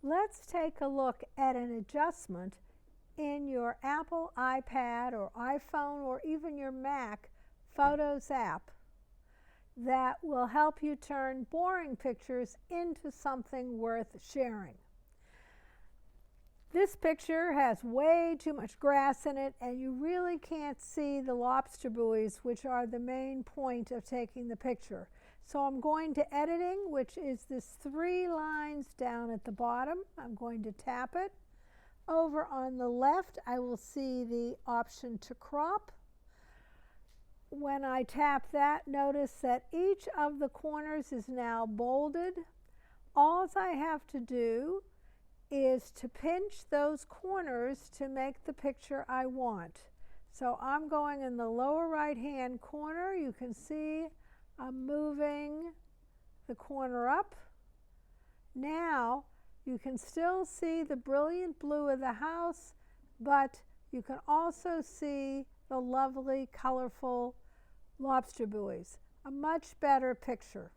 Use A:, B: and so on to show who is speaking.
A: Let's take a look at an adjustment in your Apple iPad or iPhone or even your Mac Photos app that will help you turn boring pictures into something worth sharing. This picture has way too much grass in it, and you really can't see the lobster buoys, which are the main point of taking the picture. So I'm going to editing, which is this 3 lines down at the bottom. I'm going to tap it. Over on the left, I will see the option to crop. When I tap that, notice that each of the corners is now bolded. All I have to do is to pinch those corners to make the picture I want. So I'm going in the lower right hand corner. You can see I'm moving the corner up. Now you can still see the brilliant blue of the house, but you can also see the lovely colorful lobster buoys. A much better picture.